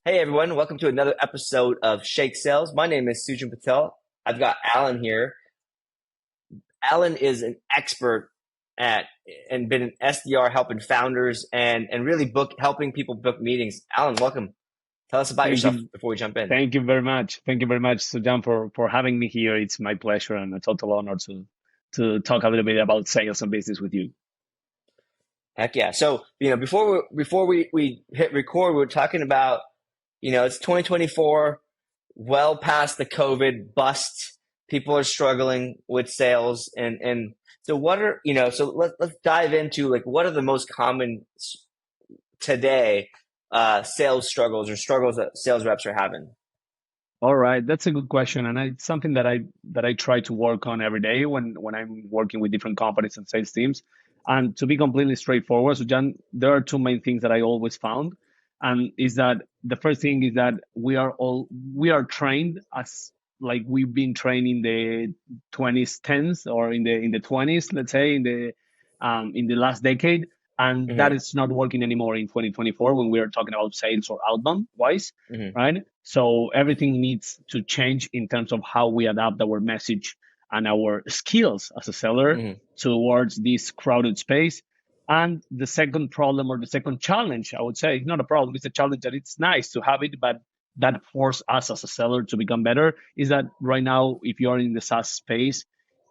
Hey everyone, welcome to another episode of Shake Sales. My name is Sujan Patel. I've got Alan here. Alan is an expert at and been an SDR helping founders and really helping people book meetings. Alan, welcome. Tell us about Thank yourself you. before we jump in. Thank you very much. Thank you very much, Sujan, for having me here. It's my pleasure and a total honor to talk a little bit about sales and business with you. Heck yeah. So, before we hit record, we were talking about, it's 2024, well past the COVID bust. People are struggling with sales. And so let's dive into like, what are the most common today sales struggles or struggles that sales reps are having? All right, that's a good question, and it's something that I try to work on every day when I'm working with different companies and sales teams. And to be completely straightforward, so John, there are two main things that I always found, and is that the first thing is that we are trained as like we've been trained in the 20s, 10s, or in the 20s, let's say in the last decade, and that Mm-hmm. is not working anymore in 2024 when we are talking about sales or outbound wise, Mm-hmm. right? So everything needs to change in terms of how we adapt our message and our skills as a seller Mm-hmm. towards this crowded space. And the second problem or the second challenge, I would say, it's not a problem, it's a challenge that it's nice to have it, but that forces us as a seller to become better, is that right now, if you're in the SaaS space,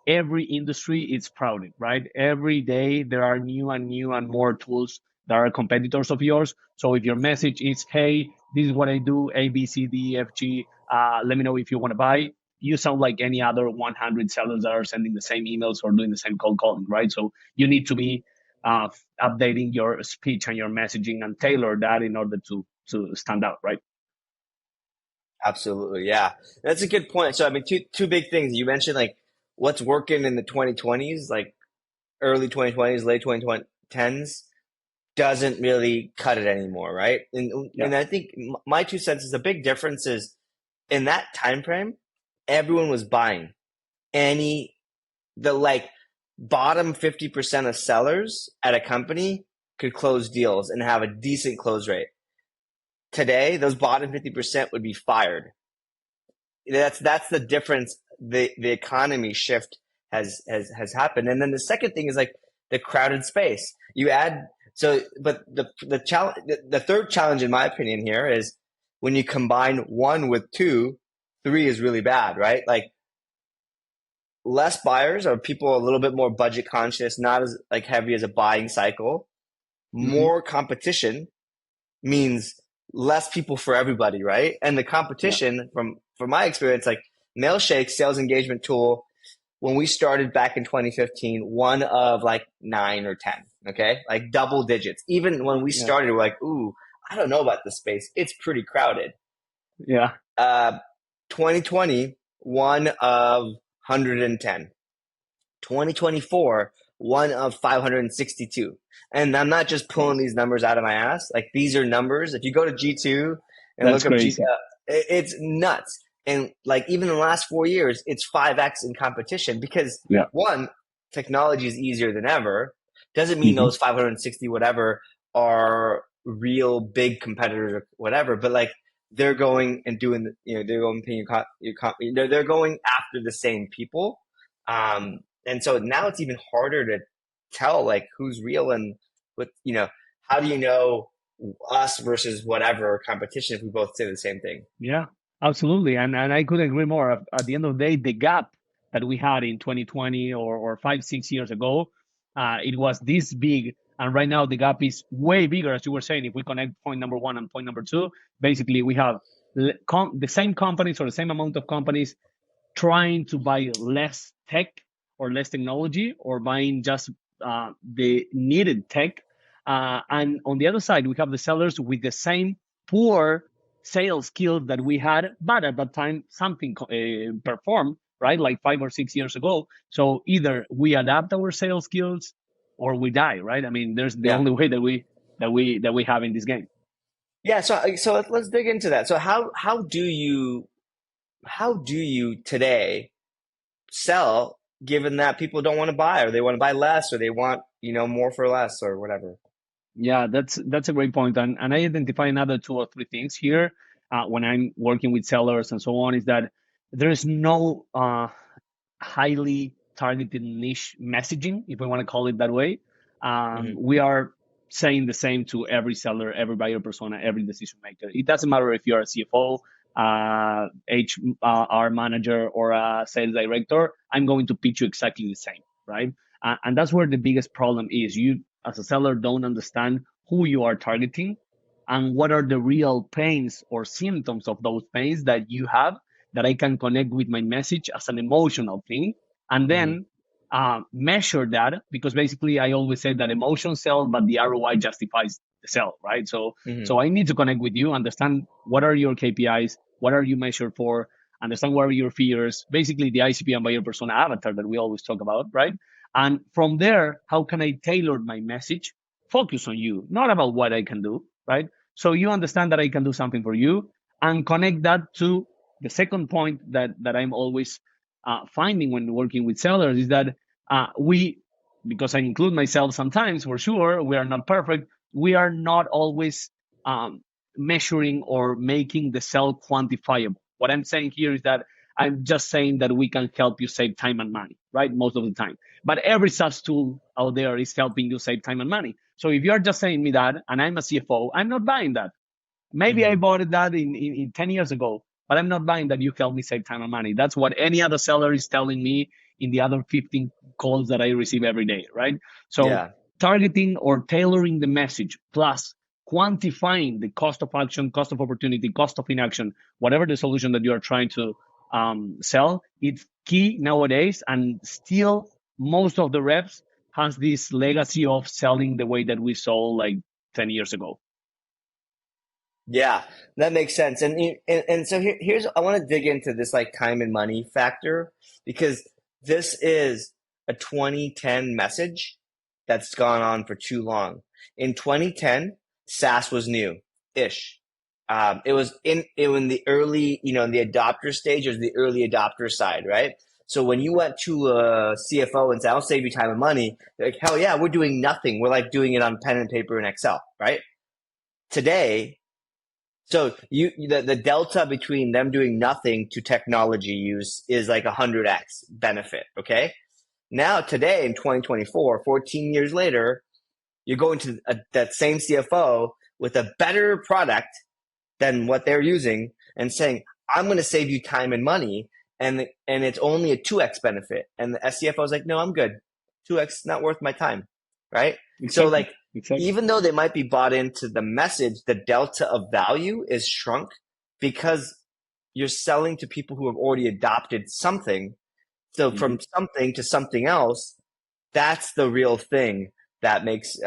every industry is crowded, right? Every day there are new and more tools that are competitors of yours. So if your message is, hey, this is what I do, A, B, C, D, F, G, let me know if you want to buy, you sound like any other 100 sellers that are sending the same emails or doing the same cold calling, right? So you need to be uh, updating your speech and your messaging and tailor that in order to stand out, right? Absolutely. Yeah. That's a good point. So, I mean, two big things. You mentioned like what's working in the 2020s, like early 2020s, late 2010s doesn't really cut it anymore, right? Yeah. And I think my 2 cents is the big difference is in that time frame, everyone was buying the like bottom 50% of sellers at a company could close deals and have a decent close rate. Today, those bottom 50% would be fired. That's the difference. The economy shift has happened. And then the second thing is like the crowded space. You add but the challenge, the third challenge in my opinion here is when you combine one with two, three is really bad, right? Like less buyers or people a little bit more budget conscious, not as like heavy as a buying cycle. Hmm. More competition means less people for everybody, right? And the Yeah. competition from my experience, like Mailshake sales engagement tool, when we started back in 2015, one of like 9 or 10, okay? Like double digits. Even when we Yeah. started, we're like, ooh, I don't know about this space. It's pretty crowded. Yeah. Uh, 2020, one of 110. 2024, one of 562. And I'm not just pulling Crazy. these numbers out of my ass. Like these are numbers. If you go to G2 and That's look up crazy. it's nuts. And like even in the last 4 years, it's 5x in competition because Yeah. one, technology is easier than ever. Doesn't mean Hmm. those 560 whatever are real big competitors or whatever, but like they're going and doing, they're going paying they're going after the same people. And so now it's even harder to tell like who's real and how do you know us versus whatever competition if we both say the same thing? Yeah, absolutely. And I couldn't agree more. At the end of the day, the gap that we had in 2020 or 5, 6 years ago, it was this big. And right now the gap is way bigger, as you were saying. If we connect point number one and point number two, basically we have the same companies or the same amount of companies trying to buy less tech or less technology or buying just the needed tech. And on the other side, we have the sellers with the same poor sales skills that we had, but at that time something performed, right? Like 5 or 6 years ago. So either we adapt our sales skills or we die, right? I mean, there's the Yeah. only way that we have in this game. Yeah. So let's dig into that. So how do you today sell given that people don't want to buy, or they want to buy less, or they want, more for less or whatever. Yeah, that's a great point. And I identify another two or three things here when I'm working with sellers and so on, is that there is no highly targeted niche messaging, if we want to call it that way. Hmm. We are saying the same to every seller, every buyer persona, every decision maker. It doesn't matter if you're a CFO, HR manager, or a sales director. I'm going to pitch you exactly the same, right? And that's where the biggest problem is. You, as a seller, don't understand who you are targeting and what are the real pains or symptoms of those pains that you have, that I can connect with my message as an emotional thing, and Hmm. then measure that, because basically I always say that emotion sells, but the ROI justifies the sell, right? So Hmm. I need to connect with you, understand what are your KPIs, what are you measured for, understand what are your fears, basically the ICP and buyer persona avatar that we always talk about, right? And from there, how can I tailor my message? Focus on you, not about what I can do, right? So you understand that I can do something for you, and connect that to the second point that I'm always finding when working with sellers, is that we, because I include myself sometimes, for sure, we are not perfect. We are not always um, measuring or making the sell quantifiable. What I'm saying here is that I'm just saying that we can help you save time and money, right? Most of the time. But every such tool out there is helping you save time and money. So if you're just saying me that and I'm a CFO, I'm not buying that. Maybe I Hmm. bought that in 10 years ago, but I'm not buying that you help me save time and money. That's what any other seller is telling me in the other 15 calls that I receive every day, right? So Yeah. targeting or tailoring the message, plus quantifying the cost of action, cost of opportunity, cost of inaction, whatever the solution that you are trying to sell, it's key nowadays. And still, most of the reps has this legacy of selling the way that we sold like 10 years ago. Yeah, that makes sense. And so here's I want to dig into this like time and money factor, because this is a 2010 message that's gone on for too long. In 2010, SaaS was new ish. It was in the early, in the adopter stage, it was the early adopter side, right? So when you went to a CFO and said, "I'll save you time and money," they're like, "Hell yeah, we're doing nothing. We're like doing it on pen and paper and Excel," right? Today, so the delta between them doing nothing to technology use is like 100x benefit. Okay. Now today in 2024, 14 years later, you're going to that same CFO with a better product than what they're using and saying, "I'm going to save you time and money," and it's only a 2x benefit. And the CFO is like, "No, I'm good. 2x not worth my time." Right? So Exactly. like, Exactly. even though they might be bought into the message, the delta of value is shrunk because you're selling to people who have already adopted something. So Hmm. from something to something else, that's the real thing that makes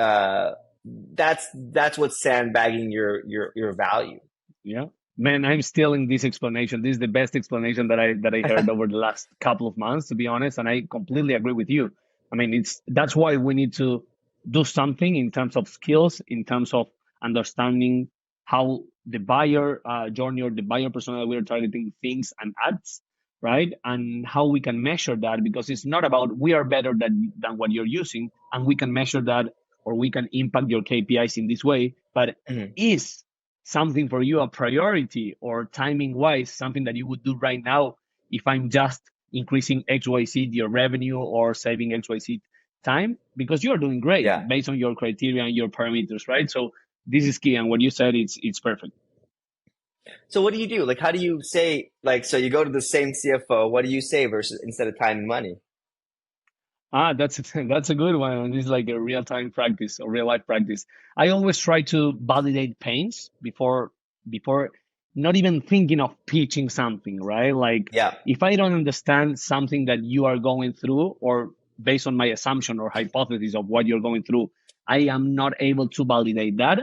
that's what's sandbagging your value. Yeah. Man, I'm still in this explanation. This is the best explanation that I heard over the last couple of months, to be honest, and I completely agree with you. I mean, it's that's why we need to do something in terms of skills, in terms of understanding how the buyer journey or the buyer persona that we're targeting thinks and acts, right? And how we can measure that, because it's not about we are better than what you're using, and we can measure that or we can impact your KPIs in this way, but Mhm. is something for you a priority or timing wise, something that you would do right now if I'm just increasing XYZ your revenue or saving XYZ time? Because you're doing great Yeah. based on your criteria and your parameters, right? So this is key. And what you said, it's perfect. So what do you do? Like, how do you say, like, so you go to the same CFO, what do you say versus instead of time and money? That's that's a good one. And this is like a real time practice or real life practice. I always try to validate pains before not even thinking of pitching something, right? Like Yeah. if I don't understand something that you are going through, or based on my assumption or hypothesis of what you're going through, I am not able to validate that,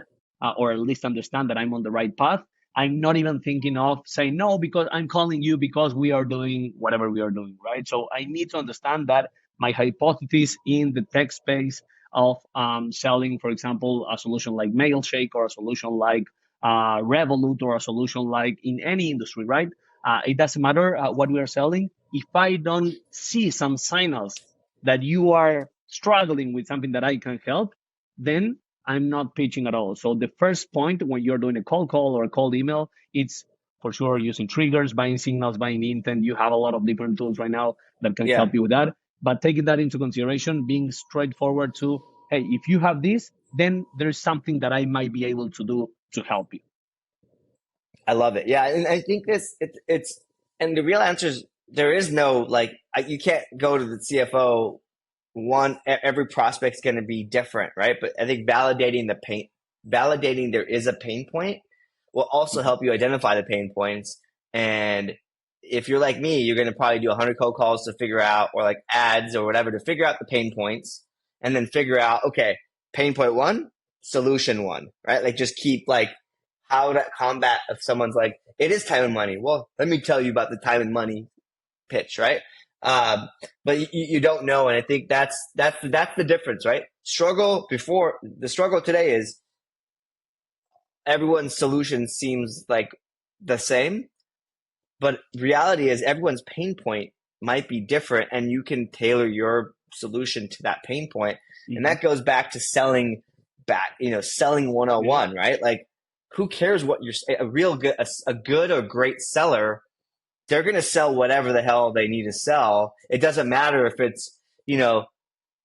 or at least understand that I'm on the right path. I'm not even thinking of saying no because I'm calling you because we are doing whatever we are doing, right? So I need to understand that my hypothesis in the tech space of selling, for example, a solution like Mailshake or a solution like Revolut or a solution like in any industry, right? It doesn't matter what we are selling. if I don't see some signals that you are struggling with something that I can help, then I'm not pitching at all. So the first point when you're doing a cold call or a cold email, it's for sure using triggers, buying signals, buying intent. You have a lot of different tools right now that can Yeah, help you with that. But taking that into consideration, being straightforward to, hey, if you have this, then there's something that I might be able to do to help you. I love it. Yeah, and I think it's and the real answer is there is no like you can't go to the CFO every prospect's going to be different, right? But I think validating there is a pain point will also help you identify the pain points. And if you're like me, you're going to probably do 100 cold calls to figure out, or like ads or whatever to figure out the pain points, and then figure out, okay, pain point one, solution one, right? Like just keep like how to combat if someone's like, it is time and money. Well, let me tell you about the time and money pitch, right? But you don't know, and I think that's the difference, right? The struggle today is everyone's solution seems like the same, but reality is everyone's pain point might be different, and you can tailor your solution to that pain point, and Mm-hmm. that goes back to selling selling Yeah. 101, right? Like, who cares what you're a good or great seller, they're going to sell whatever the hell they need to sell. It doesn't matter if it's,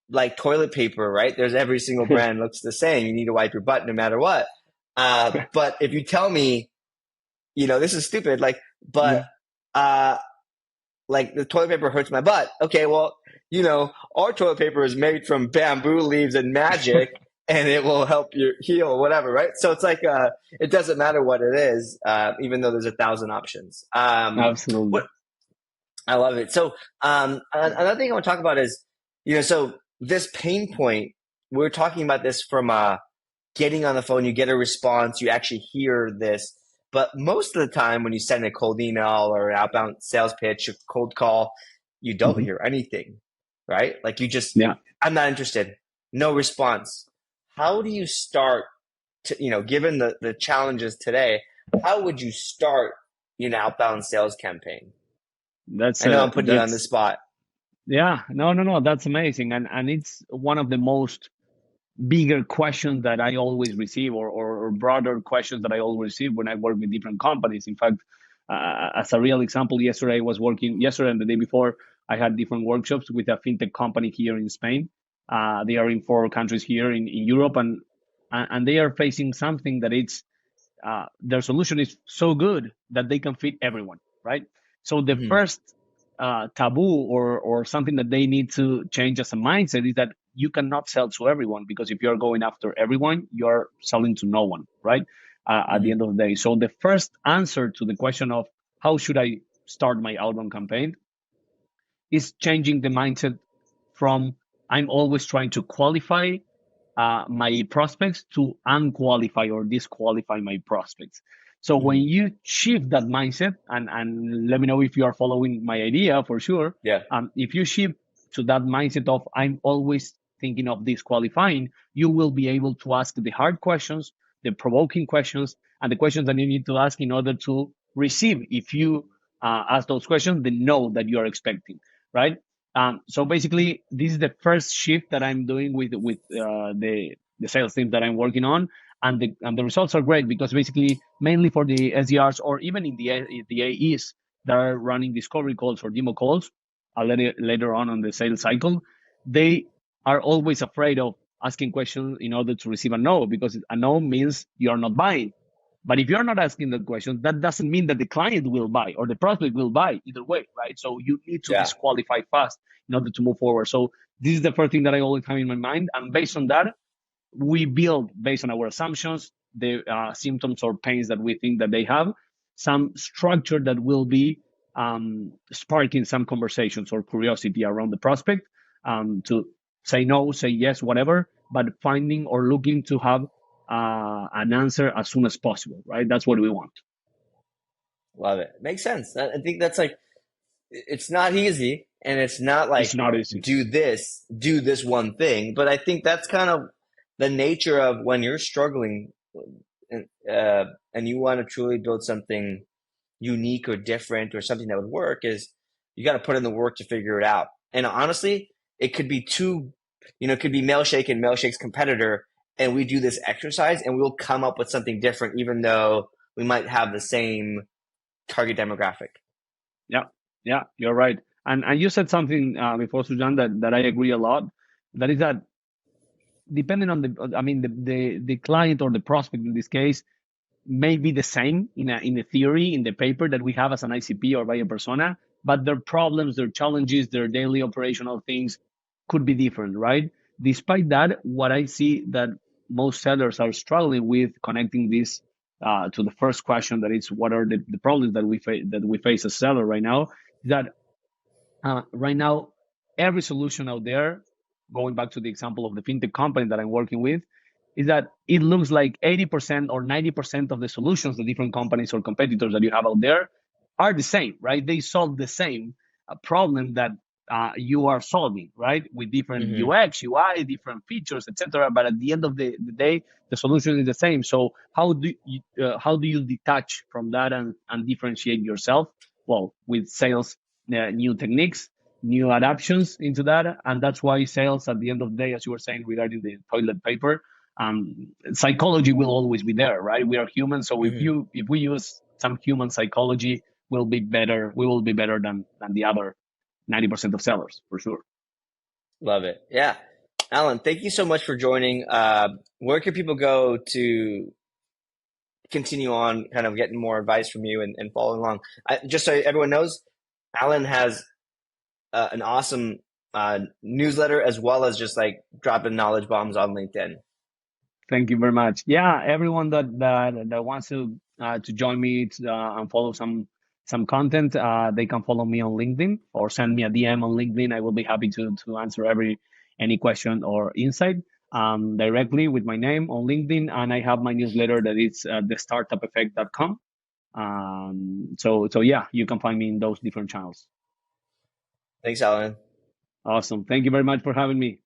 like toilet paper, right? There's every single brand looks the same. You need to wipe your butt no matter what. But if you tell me, this is stupid, like, but, Yeah. uh, like the toilet paper hurts my butt. Okay, well, our toilet paper is made from bamboo leaves and magic, and it will help you heal or whatever, right? So it's like it doesn't matter what it is, even though there's 1,000 options. Absolutely. What I love it. So another thing I want to talk about is, so this pain point. We're talking about this from getting on the phone. You get a response. You actually hear this. But most of the time, when you send a cold email or an outbound sales pitch, a cold call, you don't Mm-hmm. hear anything, right? Like you just, Yeah. I'm not interested. No response. How do you start to, given the challenges today, how would you start an outbound sales campaign? That's I know I'm putting you on the that's spot. yeah. No. That's amazing, and it's one of the most bigger questions that I always receive, or broader questions that I always receive when I work with different companies. In fact, as a real example, yesterday and the day before, I had different workshops with a fintech company here in Spain. They are in 4 countries here in Europe, and they are facing something that it's their solution is so good that they can fit everyone, right? So the Hmm. first taboo or something that they need to change as a mindset is that you cannot sell to everyone, because if you're going after everyone, you're selling to no one, right? At the Hmm. end of the day. So the first answer to the question of how should I start my outbound campaign is changing the mindset from I'm always trying to qualify my prospects to unqualify or disqualify my prospects. So when Hmm. you shift that mindset, and let me know if you are following my idea for sure. Yeah. If you shift to that mindset of I'm always thinking of disqualifying, you will be able to ask the hard questions, the provoking questions, and the questions that you need to ask in order to receive, if you ask those questions, the no that you are expecting, right? So basically, this is the first shift that I'm doing with the sales team that I'm working on, and the results are great, because basically, mainly for the SDRs or even in the AEs that are running discovery calls or demo calls, later on the sales cycle, they are always afraid of asking questions in order to receive a no, because a no means you're not buying. But if you're not asking that question, that doesn't mean that the client will buy or the prospect will buy either way, right? So you need to Yeah. disqualify fast in order to move forward. So this is the first thing that I always have in my mind. And based on that, we build based on our assumptions, the symptoms or pains that we think that they have, some structure that will be sparking some conversations or curiosity around the prospect, to say no, say yes, whatever, but finding or looking to have an answer as soon as possible, right? That's what we want. Love it. Makes sense. I think that's like, it's not easy, and it's not It's like not easy. do this one thing, but I think that's kind of the nature of when you're struggling, and you want to truly build something unique or different or something that would work, is You got to put in the work to figure it out. And honestly, it could be it could be Mailshake and Mailshake's competitor, and we do this exercise and we'll come up with something different, even though we might have the same target demographic. Yeah, yeah, you're right. And you said something before, Sujan, that I agree a lot. That is that depending on the client or the prospect in this case may be the same in the theory, in the paper that we have as an ICP or buyer persona, but their problems, their challenges, their daily operational things could be different, right? Despite that, what I see that most sellers are struggling with connecting this to the first question, that is, what are the problems that we face as seller right now? Is that right now, every solution out there, going back to the example of the fintech company that I'm working with, is that it looks like 80% or 90% of the solutions the different companies or competitors that you have out there are the same, right? They solve the same problem that you are solving, right? With different Mm-hmm. UX, UI, different features, etc. But at the end of the day, the solution is the same. So how do you detach from that and differentiate yourself? Well, with sales, new techniques, new adaptations into that, and that's why sales at the end of the day, as you were saying regarding the toilet paper, psychology will always be there, right? We are human, so Mm-hmm. if we use some human psychology, we'll be better. We will be better than the other 90% of sellers for sure. Love it. Yeah. Alan, thank you so much for joining. Where can people go to continue on kind of getting more advice from you and following along? Just so everyone knows, Alan has an awesome newsletter as well as just like dropping knowledge bombs on LinkedIn. Thank you very much. Yeah, everyone that wants to join me and follow some content, they can follow me on LinkedIn or send me a DM on LinkedIn. I will be happy to answer any question or insight directly with my name on LinkedIn. And I have my newsletter that is thestartupeffect.com. So yeah, you can find me in those different channels. Thanks, Alan. Awesome. Thank you very much for having me.